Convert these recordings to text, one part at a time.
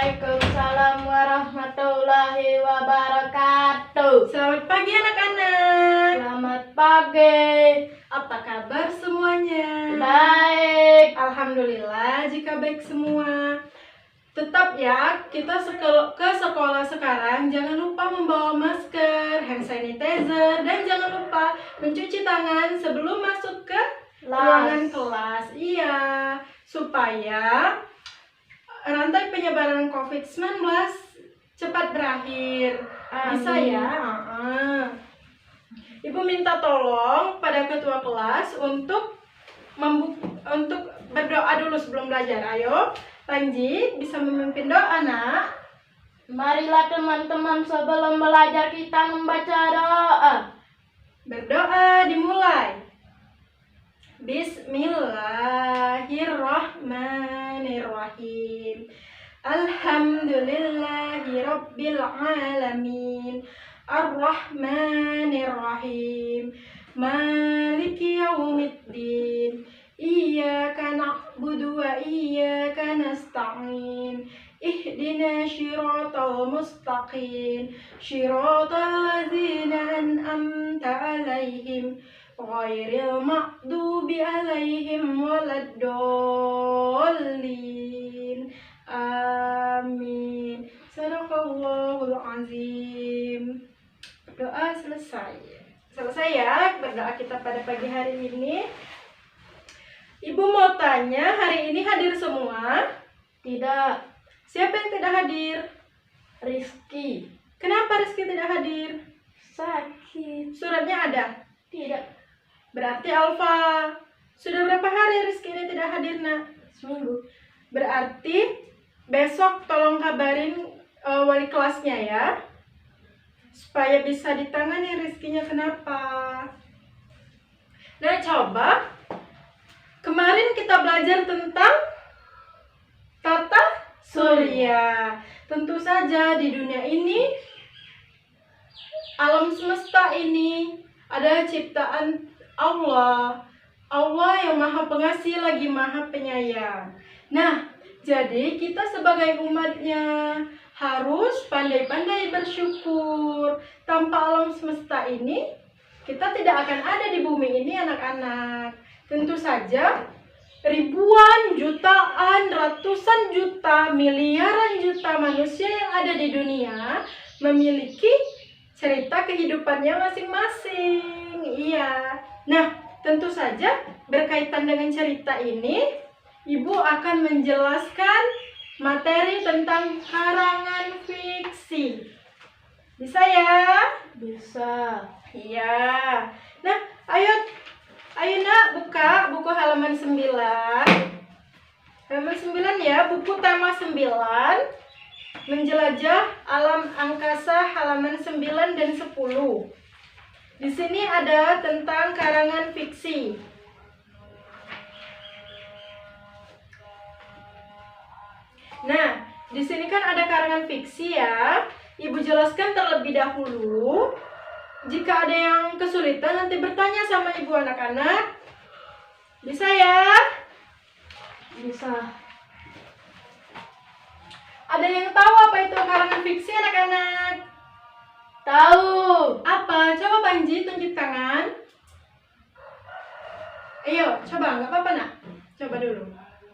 Waalaikumsalam warahmatullahi wabarakatuh. Selamat pagi anak-anak. Selamat pagi. Apa kabar semuanya? Baik. Alhamdulillah jika baik semua. Tetap ya, kita ke sekolah sekarang jangan lupa membawa masker, hand sanitizer, dan jangan lupa mencuci tangan sebelum masuk ke ruangan kelas. Iya, supaya rantai penyebaran COVID-19 cepat berakhir. Bisa ya? Ibu minta tolong pada ketua kelas untuk berdoa dulu sebelum belajar. Ayo, Panji bisa memimpin doa, Nak. Marilah teman-teman sebelum belajar kita membaca doa. Berdoa dimulai. Bismillahirrahmanirrahim. Alhamdulillahi rabbil alamin. Ar-Rahmanir-Rahim. Maliki yaumiddin. Iyyaka na'budu wa iyyaka nasta'in. Ihdina syiratal mustaqim. Syiratal ladzina an'amta 'alaihim ghairil maghdubi 'alaihim waladdallin. Amin. Sadaqallahul azim. Doa selesai. Selesai ya berdoa kita pada pagi hari ini. Ibu mau tanya, hari ini hadir semua? Tidak. Siapa yang tidak hadir? Rizky. Kenapa Rizky tidak hadir? Sakit. Suratnya ada? Tidak. Berarti Alfa. Sudah berapa hari Rizky ini tidak hadir, Nak? Seminggu. Berarti besok tolong kabarin wali kelasnya ya, supaya bisa ditangani Rizkinya kenapa. Nah, coba kemarin kita belajar tentang tata surya. Tentu saja di dunia ini, alam semesta ini adalah ciptaan Allah. Allah yang maha pengasih lagi maha penyayang. Nah, jadi kita sebagai umatnya harus pandai-pandai bersyukur. Tanpa alam semesta ini, kita tidak akan ada di bumi ini, anak-anak. Tentu saja ribuan, jutaan, ratusan juta, miliaran juta manusia yang ada di dunia memiliki cerita kehidupannya masing-masing. Iya. Nah, tentu saja berkaitan dengan cerita ini, Ibu akan menjelaskan materi tentang karangan fiksi. Bisa ya? Bisa. Iya. Nah, ayo Nak, buka buku halaman 9. Halaman 9 ya, buku tema 9. Menjelajah alam angkasa halaman 9 dan 10. Di sini ada tentang karangan fiksi. Nah, di sini kan ada karangan fiksi ya. Ibu jelaskan terlebih dahulu. Jika ada yang kesulitan, nanti bertanya sama ibu anak-anak. Bisa ya? Bisa. Ada yang tahu apa itu karangan fiksi, anak-anak? Tahu. Apa? Coba Panji tunjuk tangan. Ayo, coba, nggak apa-apa nak. Coba dulu.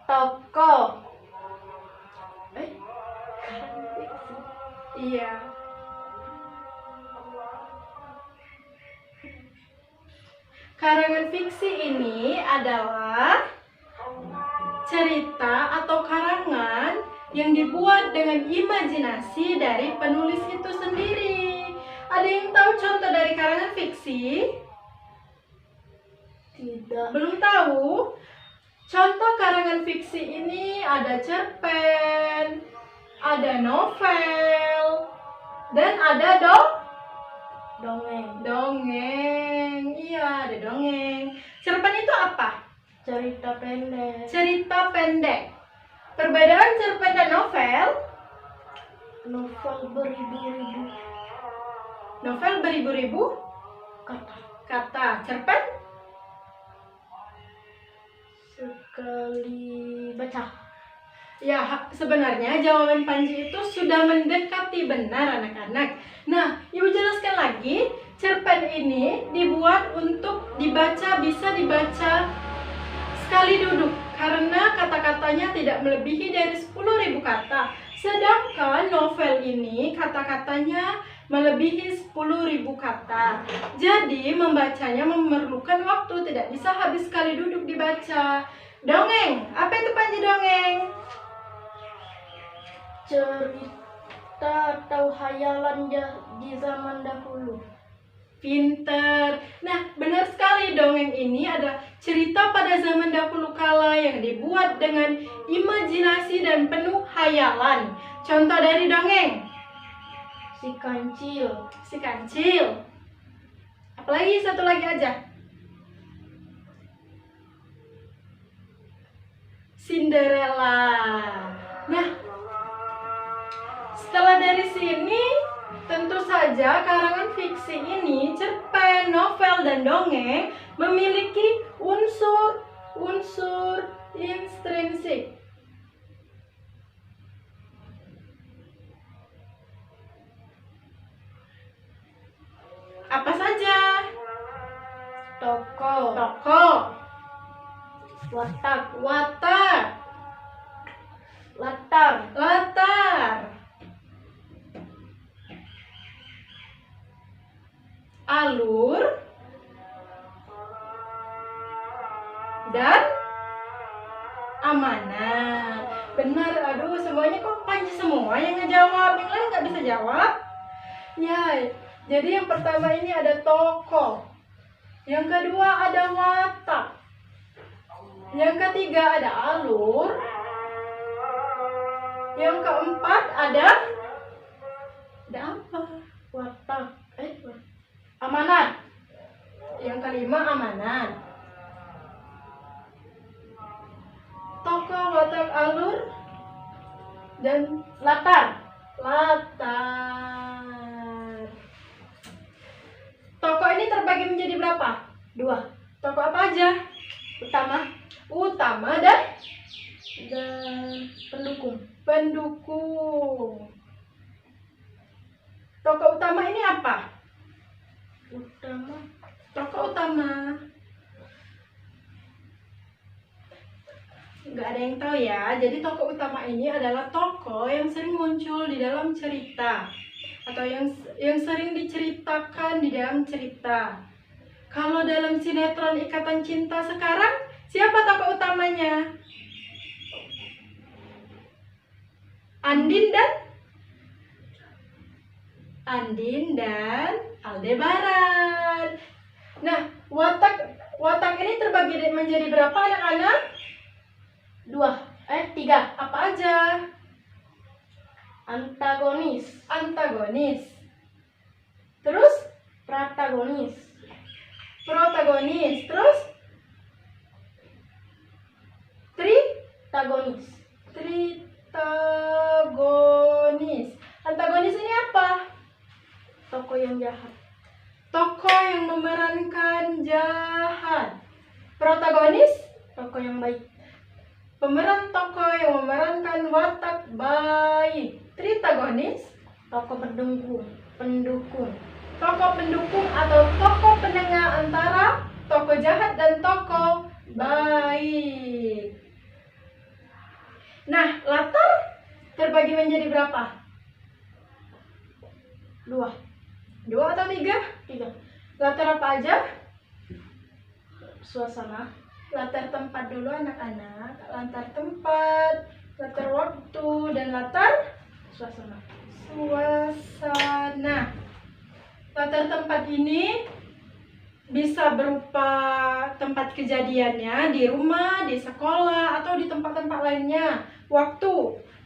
Toko. Iya. Karangan fiksi ini adalah cerita atau karangan yang dibuat dengan imajinasi dari penulis itu sendiri. Ada yang tahu contoh dari karangan fiksi? Tidak. Belum tahu? Contoh karangan fiksi ini ada cerpen, ada novel, dan ada Dongeng. dongeng. Iya, ada dongeng. Cerpen itu apa? Cerita pendek. Cerita pendek. Perbedaan cerpen dan novel? Novel beribu-ribu Novel beribu-ribu kata. Cerpen sekali baca. Ya, sebenarnya jawaban Panji itu sudah mendekati benar anak-anak. Nah, Ibu jelaskan lagi, cerpen ini dibuat untuk dibaca, bisa dibaca sekali duduk karena kata-katanya tidak melebihi dari 10.000 kata. Sedangkan novel ini kata-katanya melebihi 10.000 kata. Jadi membacanya memerlukan waktu, tidak bisa habis sekali duduk dibaca. Dongeng, apa itu Panji dongeng? Cerita atau hayalan di zaman dahulu. Pinter. Nah, benar sekali, dongeng ini adalah cerita pada zaman dahulu kala yang dibuat dengan imajinasi dan penuh hayalan. Contoh dari dongeng, Si Kancil. Si Kancil. Apalagi satu lagi aja. Cinderella. Nah, setelah dari sini, tentu saja karangan fiksi ini, cerpen, novel, dan dongeng memiliki unsur intrinsik. Apa saja? Tokoh. Watak. Latar. Alur. Dan amanah. Benar, aduh semuanya kok Panji semua yang ngejawab, yang lain nggak bisa jawab. Ya, jadi yang pertama ini ada tokoh, yang kedua ada watak, yang ketiga ada alur, yang keempat ada apa? Watak. Amanat. Yang kelima amanat. Tokoh, watak, alur, dan Latar. Tokoh ini terbagi menjadi berapa? 2. Tokoh apa aja? Utama dan pendukung. Tokoh utama ini apa? Tokoh utama. Nggak ada yang tahu ya. Jadi tokoh utama ini adalah tokoh yang sering muncul di dalam cerita atau yang sering diceritakan di dalam cerita. Kalau dalam sinetron Ikatan Cinta sekarang, siapa tokoh utamanya? Andin dan Aldebaran. Nah, watak ini terbagi menjadi berapa anak-anak? 3. Apa aja? Antagonis. Terus? Protagonis. Terus? Tritagonis. Antagonis ini apa? Tokoh yang jahat. Tokoh yang memerankan jahat. Protagonis? Tokoh yang baik. Pemeran tokoh yang memerankan watak baik. Tritagonis? Tokoh pendukung. Tokoh pendukung atau tokoh penengah antara tokoh jahat dan tokoh baik. Nah, latar terbagi menjadi berapa? 2. 2 atau 3? 3. Latar apa aja? Suasana. Latar tempat dulu anak-anak. Latar tempat, latar waktu, dan latar Suasana. Latar tempat ini bisa berupa tempat kejadiannya di rumah, di sekolah, atau di tempat-tempat lainnya.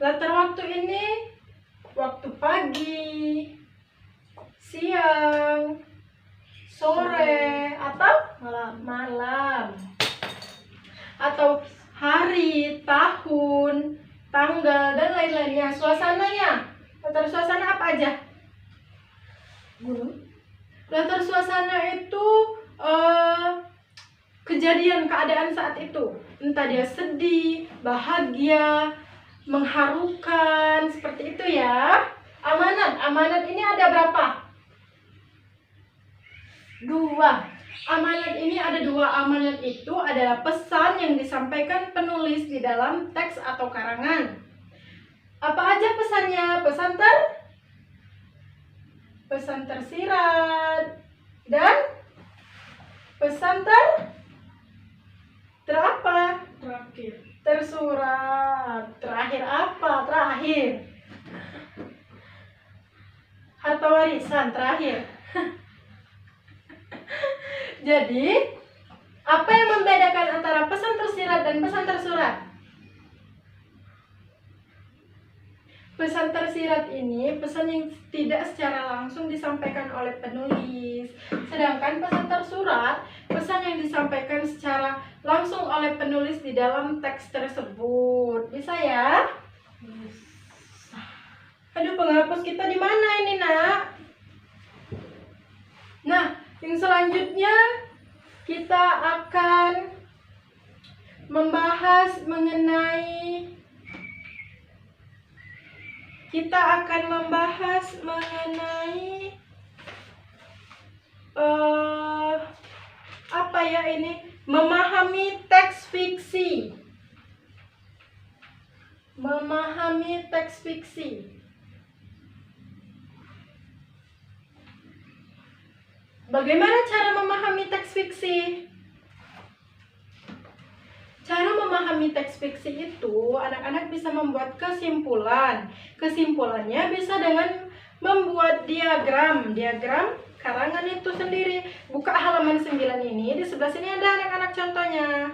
Latar waktu ini waktu pagi, siang, sore, atau malam. Atau hari, tahun, tanggal, dan lain-lainnya. Suasananya, latar suasana apa aja? Gunung. Latar suasana itu kejadian, keadaan saat itu. Entah dia sedih, bahagia, mengharukan, seperti itu ya. Amanat ini ada berapa? 2. Amanat ini ada 2. Amanat itu adalah pesan yang disampaikan penulis di dalam teks atau karangan. Apa aja pesannya? Pesan tersirat dan pesan terapa? Terakhir. Tersurat. Terakhir apa? Terakhir. Harta warisan terakhir. Jadi, apa yang membedakan antara pesan tersirat dan pesan tersurat? Pesan tersirat ini pesan yang tidak secara langsung disampaikan oleh penulis. Sedangkan pesan tersurat, pesan yang disampaikan secara langsung oleh penulis di dalam teks tersebut. Bisa ya? Aduh, penghapus kita di mana ini, Nak? Nah, yang selanjutnya kita akan membahas mengenai apa ya ini? Memahami teks fiksi. Memahami teks fiksi. Bagaimana cara memahami teks fiksi? Cara memahami teks fiksi itu, anak-anak bisa membuat kesimpulan. Kesimpulannya bisa dengan membuat diagram karangan itu sendiri. Buka halaman 9 ini, di sebelah sini ada anak-anak contohnya.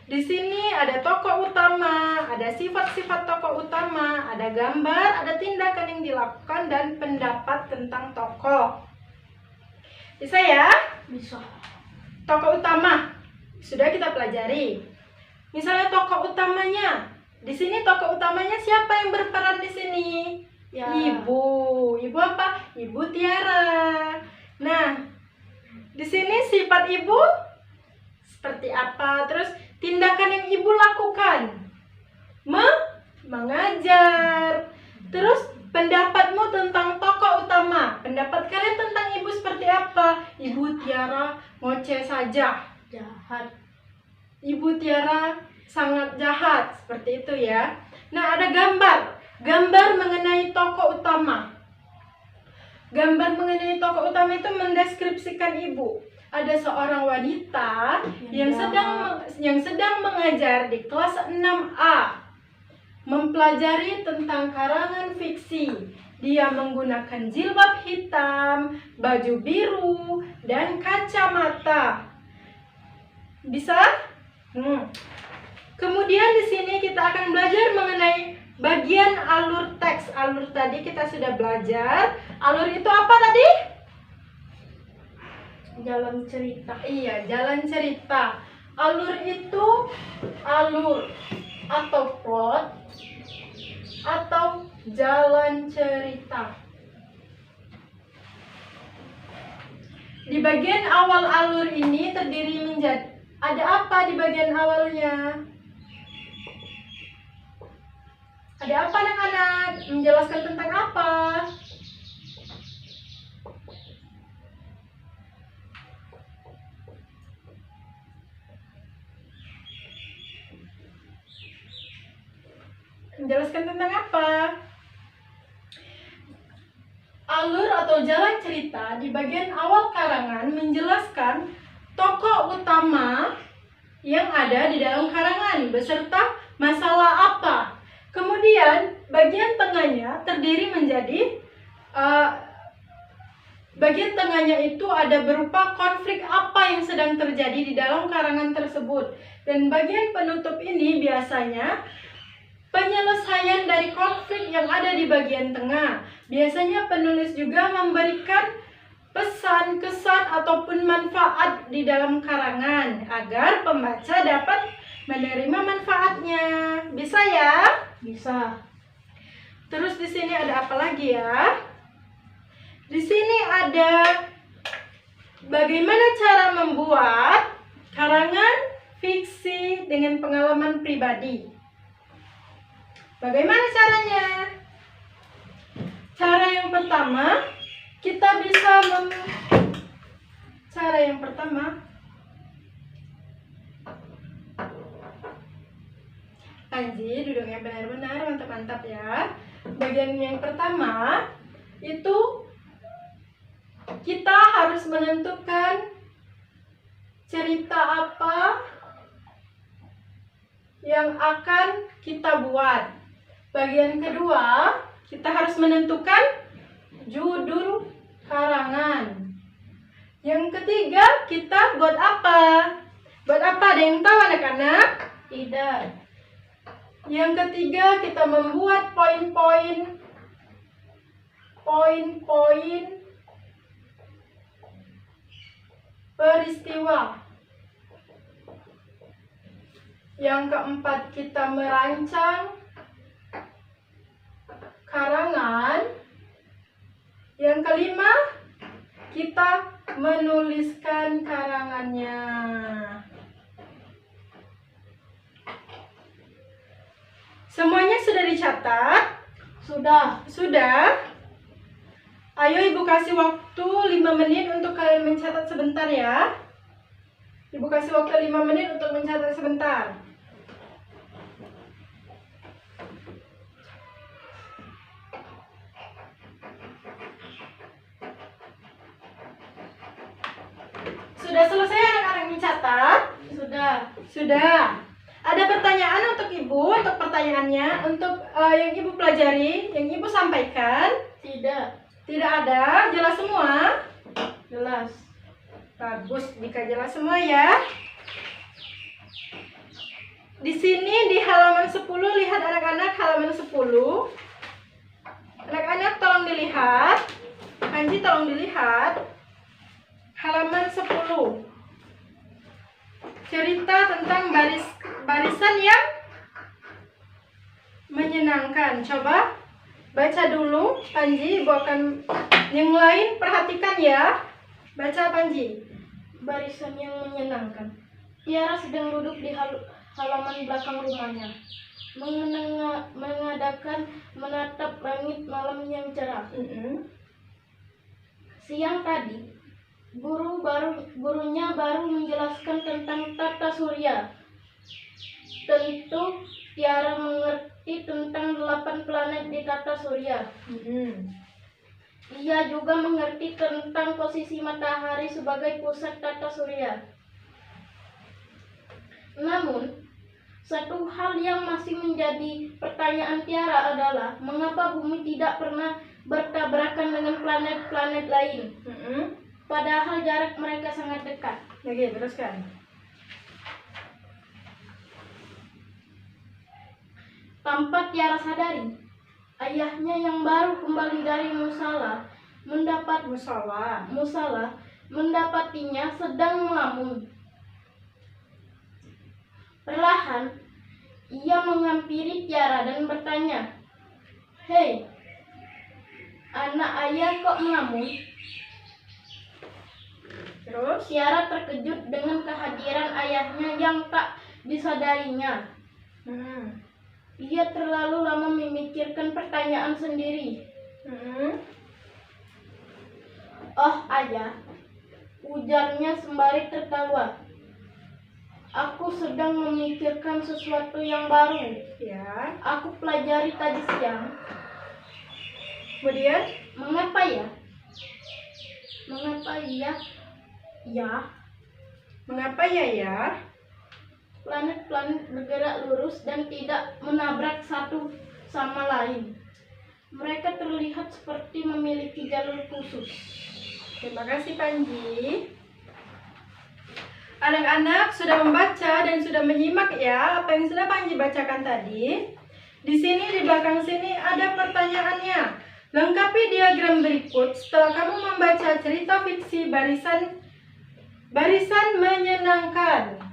Di sini ada tokoh utama, ada sifat-sifat tokoh utama, ada gambar, ada tindakan yang dilakukan, dan pendapat tentang tokoh. Bisa ya? Bisa. Tokoh utama sudah kita pelajari. Misalnya tokoh utamanya. Di sini tokoh utamanya siapa yang berperan di sini? Ya. Ibu. Ibu apa? Ibu Tiara. Nah, di sini sifat ibu seperti apa? Terus tindakan yang ibu lakukan? Mengajar. Terus pendapatmu tentang tokoh utama. Pendapat kalian tentang ibu seperti apa? Ibu Tiara ngoceh saja. Jahat. Ibu Tiara sangat jahat. Seperti itu ya. Nah, ada gambar. Gambar mengenai tokoh utama. Gambar mengenai tokoh utama itu mendeskripsikan ibu. Ada seorang wanita yang sedang mengajar di kelas 6A. Mempelajari tentang karangan fiksi. Dia menggunakan jilbab hitam, baju biru, dan kacamata. Bisa? Kemudian di sini kita akan belajar mengenai bagian alur teks. Alur tadi kita sudah belajar. Alur itu apa tadi? Jalan cerita. Iya, jalan cerita. Alur itu alur atau plot atau jalan cerita. Di bagian awal alur ini terdiri menjadi, ada apa di bagian awalnya? Ada apa anak-anak? Menjelaskan tentang apa? Menjelaskan tentang apa? Alur atau jalan cerita di bagian awal karangan menjelaskan tokoh utama yang ada di dalam karangan beserta masalah apa. Kemudian bagian tengahnya terdiri menjadi bagian tengahnya itu ada berupa konflik apa yang sedang terjadi di dalam karangan tersebut. Dan bagian penutup ini biasanya penyelesaian dari konflik yang ada di bagian tengah. Biasanya penulis juga memberikan pesan, kesan, ataupun manfaat di dalam karangan agar pembaca dapat menerima manfaatnya. Bisa ya? Bisa. Terus di sini ada apa lagi ya? Di sini ada bagaimana cara membuat karangan fiksi dengan pengalaman pribadi. Bagaimana caranya? Cara yang pertama, kita bisa Panji duduk yang benar-benar, mantap-mantap ya. Bagian yang pertama itu kita harus menentukan cerita apa yang akan kita buat. Bagian kedua, kita harus menentukan judul karangan. Yang ketiga, kita buat apa? Buat apa? Ada yang tahu anak-anak? Tidak. Yang ketiga, kita membuat poin-poin peristiwa. Yang keempat, kita merancang karangan. Yang kelima, kita menuliskan karangannya. Semuanya sudah dicatat? Sudah. Sudah? Ayo Ibu kasih waktu 5 menit untuk kalian mencatat sebentar ya. Ibu kasih waktu 5 menit untuk mencatat sebentar. Sudah selesai anak-anak mencatat? Sudah. Sudah. Ada pertanyaan untuk Ibu, untuk pertanyaannya, untuk yang Ibu pelajari, yang Ibu sampaikan? Tidak. Tidak ada, jelas semua? Jelas. Bagus, jika jelas semua ya. Di sini di halaman 10, lihat anak-anak halaman 10. Anak-anak tolong dilihat. Panji tolong dilihat. Halaman 10. Cerita tentang barisan yang menyenangkan. Coba baca dulu Panji, Ibu akan yang lain perhatikan ya. Baca Panji. Barisan yang menyenangkan. Tiara sedang duduk di halaman belakang rumahnya, menatap langit malam yang cerah. Siang tadi, gurunya baru menjelaskan tentang tata surya. Tentu Tiara mengerti tentang 8 planet di tata surya. Ia juga mengerti tentang posisi matahari sebagai pusat tata surya. Namun, satu hal yang masih menjadi pertanyaan Tiara adalah mengapa bumi tidak pernah bertabrakan dengan planet-planet lain, padahal jarak mereka sangat dekat. Oke, teruskan. Tanpa Tiara sadari, ayahnya yang baru kembali dari musala mendapatinya sedang melamun. Perlahan, ia menghampiri Tiara dan bertanya, "Hei, anak ayah kok melamun?" Terus? Tiara terkejut dengan kehadiran ayahnya yang tak disadarinya. Ia terlalu lama memikirkan pertanyaan sendiri. "Oh ayah," ujarnya sembari tertawa. "Aku sedang memikirkan sesuatu yang baru. Ya. Aku pelajari tadi siang." Kemudian? Mengapa ya? Ya, Mengapa ya? planet-planet bergerak lurus dan tidak menabrak satu sama lain. Mereka terlihat seperti memiliki jalur khusus. Terima kasih Panji. Anak-anak sudah membaca dan sudah menyimak ya apa yang sudah Panji bacakan tadi. Di sini di belakang sini ada pertanyaannya. Lengkapi diagram berikut setelah kamu membaca cerita fiksi barisan menyenangkan.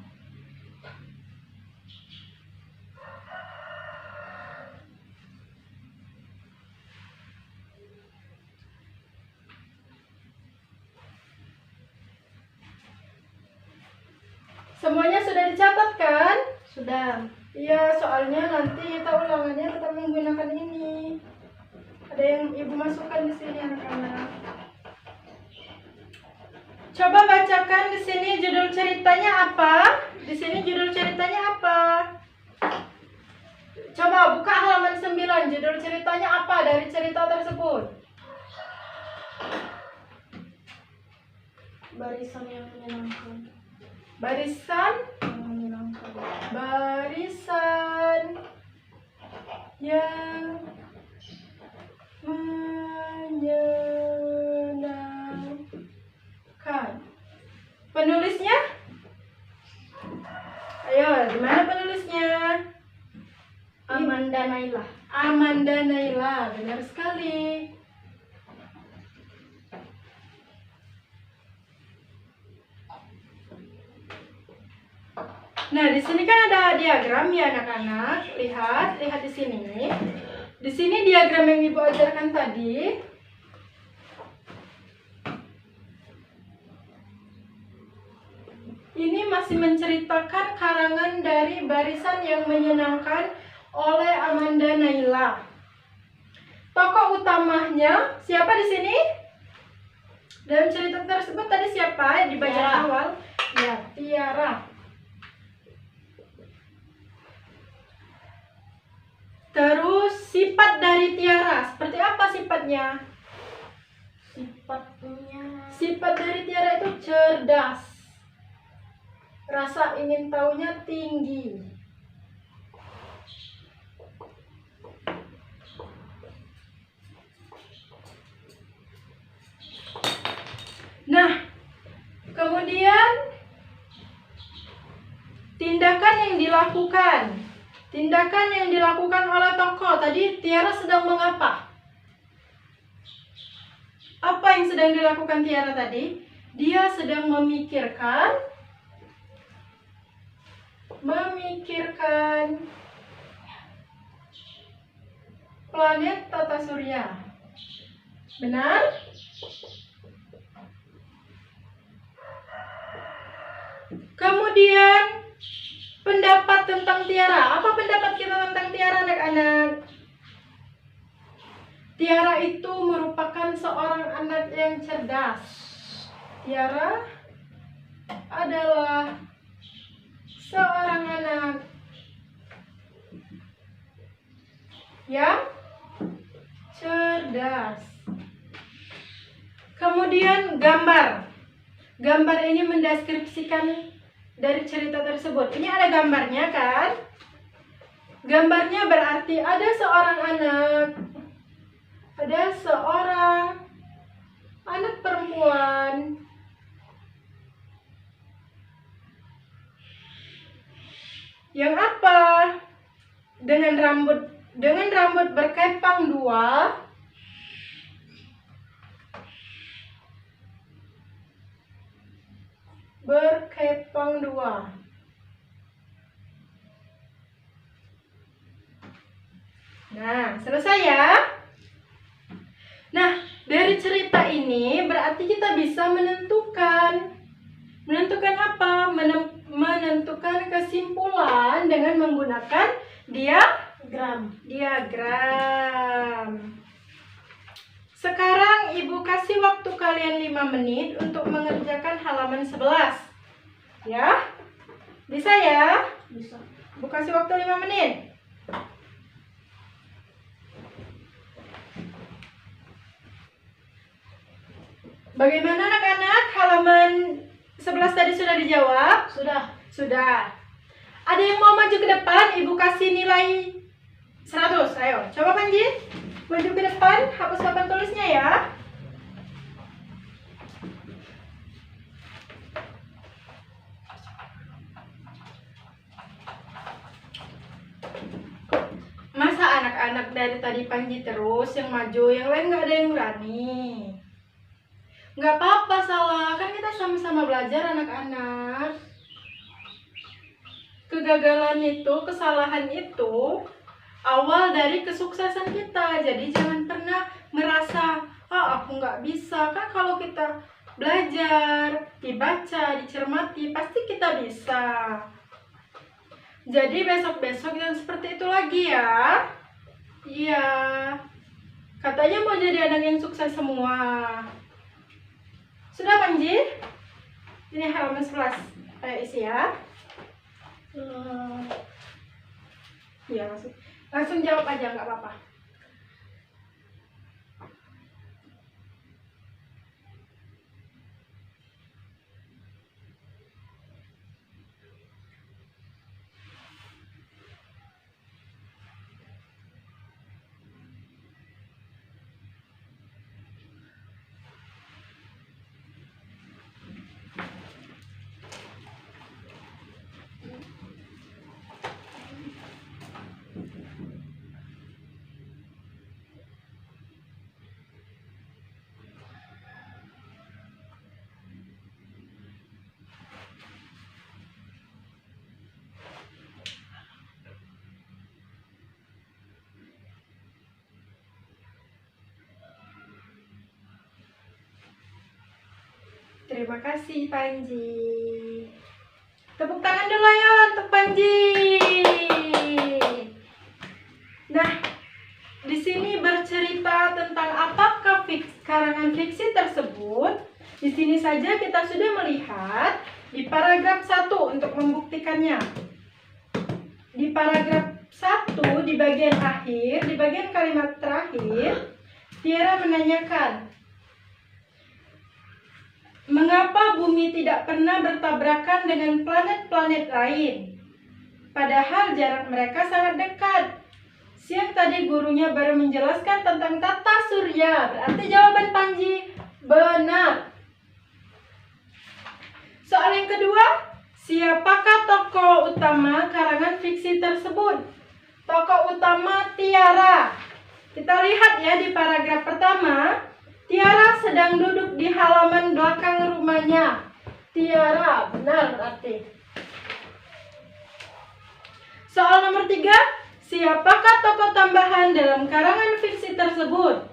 Semuanya sudah dicatat kan? Sudah. Iya, soalnya nanti kita ulangannya tetap menggunakan ini. Ada yang ibu masukkan di sini anak-anak. Coba bacakan di sini judul ceritanya apa? Di sini judul ceritanya apa? Coba buka halaman 9. Judul ceritanya apa dari cerita tersebut? Barisan yang menyenangkan. Barisan Yang menyenangkan. Barisan yang menyenangkan. Penulisnya? Ayo, di mana penulisnya? Amanda Naila. Amanda Naila, benar sekali. Nah, di sini kan ada diagram ya anak-anak. Lihat di sini. Di sini diagram yang ibu ajarkan tadi. Ini masih menceritakan karangan dari Barisan yang Menyenangkan oleh Amanda Naila. Tokoh utamanya siapa di sini? Dalam cerita tersebut tadi siapa di bagian Tiara. awal? Ya, Tiara. Terus sifat dari Tiara, seperti apa sifatnya? Sifat dari Tiara itu cerdas. Rasa ingin tahunya tinggi. Nah, kemudian tindakan yang dilakukan oleh tokoh tadi. Tiara sedang mengapa? Apa yang sedang dilakukan Tiara tadi? Dia sedang memikirkan planet tata surya. Benar? Kemudian pendapat tentang Tiara. Apa pendapat kita tentang Tiara, anak-anak? Tiara itu merupakan seorang anak yang cerdas. Tiara adalah seorang anak yang cerdas. Kemudian gambar. Gambar ini mendeskripsikan dari cerita tersebut. Ini ada gambarnya kan? Gambarnya berarti ada seorang anak. Ada seorang anak perempuan yang apa? Dengan rambut berkepang dua. Berkepang dua. Nah, selesai ya. Nah, dari cerita ini berarti kita bisa menentukan apa? Menentukan kesimpulan dengan menggunakan diagram. Sekarang ibu kasih waktu kalian 5 menit untuk mengerjakan halaman 11. Ya? Bisa ya? Bisa. Ibu kasih waktu 5 menit. Bagaimana anak-anak? Halaman 11 tadi sudah dijawab? Sudah. Ada yang mau maju ke depan? Ibu kasih nilai 100. Ayo, coba Panji. Maju ke depan, hapus papan tulisnya ya. Masa anak-anak dari tadi Panji terus yang maju, yang lain nggak ada yang berani? Nggak apa-apa salah, kan kita sama-sama belajar anak-anak. Kegagalan itu, kesalahan itu awal dari kesuksesan kita. Jadi jangan pernah merasa, aku nggak bisa. Kan kalau kita belajar, dibaca, dicermati, pasti kita bisa. Jadi besok-besok jangan seperti itu lagi ya. Iya. Katanya mau jadi anak yang sukses semua. Sudah Panji? Ini halaman 11. Ayo isi ya. Iya, langsung jawab aja, nggak apa-apa. Terima kasih Panji. Tepuk tangan dulu ya untuk Panji. Nah, di sini bercerita tentang apakah karangan fiksi tersebut. Di sini saja kita sudah melihat di paragraf 1 untuk membuktikannya. Di paragraf 1 di bagian akhir, di bagian kalimat terakhir, Tiara menanyakan, mengapa bumi tidak pernah bertabrakan dengan planet-planet lain? Padahal jarak mereka sangat dekat. Siang tadi gurunya baru menjelaskan tentang tata surya. Berarti jawaban Panji benar. Soal yang kedua, siapakah tokoh utama karangan fiksi tersebut? Tokoh utama Tiara. Kita lihat ya di paragraf pertama. Tiara sedang duduk di halaman belakang rumahnya. Tiara, benar berarti. Soal nomor 3, siapakah tokoh tambahan dalam karangan fiksi tersebut?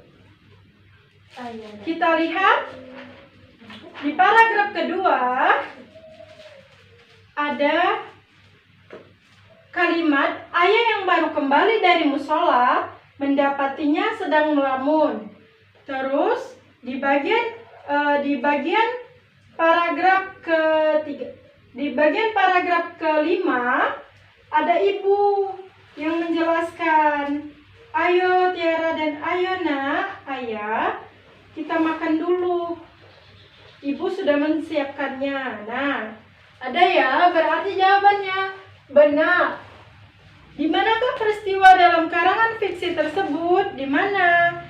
Kita lihat di paragraf kedua ada kalimat ayah yang baru kembali dari musola mendapatinya sedang melamun. Terus di bagian paragraf ketiga, di bagian paragraf kelima ada ibu yang menjelaskan, ayo Tiara dan ayo nak, ayah, kita makan dulu. Ibu sudah menyiapkannya. Nah, ada ya, berarti jawabannya benar. Di manakah peristiwa dalam karangan fiksi tersebut? Di mana?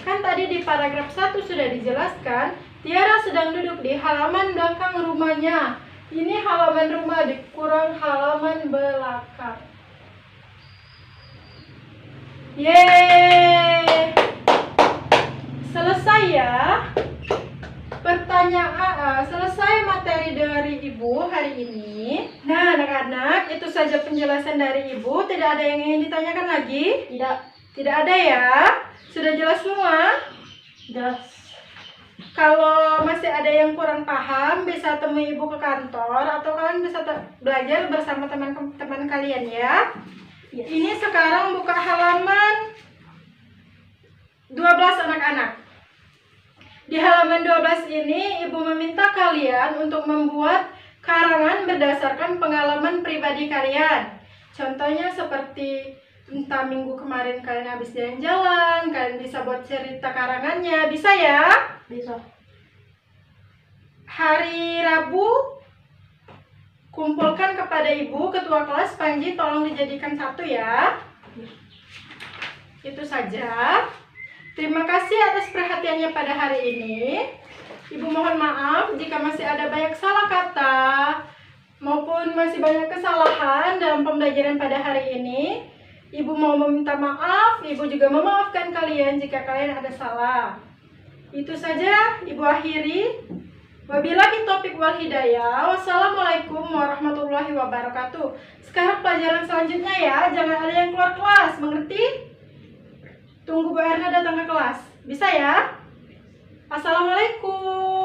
Kan tadi di paragraf 1 sudah dijelaskan, Tiara sedang duduk di halaman belakang rumahnya. Ini halaman rumah dikurang halaman belakang. Yeay! Selesai ya. Selesai materi dari Ibu hari ini. Nah, anak-anak, itu saja penjelasan dari Ibu. Tidak ada yang ingin ditanyakan lagi? Tidak ada ya. Sudah jelas semua? Jelas. Kalau masih ada yang kurang paham, bisa temui Ibu ke kantor atau kalian bisa belajar bersama teman-teman kalian ya. Yes. Ini sekarang buka halaman 12 anak-anak. Di halaman 12 ini Ibu meminta kalian untuk membuat karangan berdasarkan pengalaman pribadi kalian. Contohnya seperti entah minggu kemarin kalian habis jalan-jalan, kalian bisa buat cerita karangannya, bisa ya? Bisa. Hari Rabu, kumpulkan kepada Ibu, Ketua Kelas Panji, tolong dijadikan satu ya. Itu saja. Terima kasih atas perhatiannya pada hari ini. Ibu mohon maaf jika masih ada banyak salah kata maupun masih banyak kesalahan dalam pembelajaran pada hari ini. Ibu mau meminta maaf, Ibu juga memaafkan kalian jika kalian ada salah. Itu saja Ibu akhiri. Wabillahi taufiq wal hidayah. Wassalamualaikum warahmatullahi wabarakatuh. Sekarang pelajaran selanjutnya ya. Jangan ada yang keluar kelas, mengerti? Tunggu Bu Erna datang ke kelas. Bisa ya? Assalamualaikum.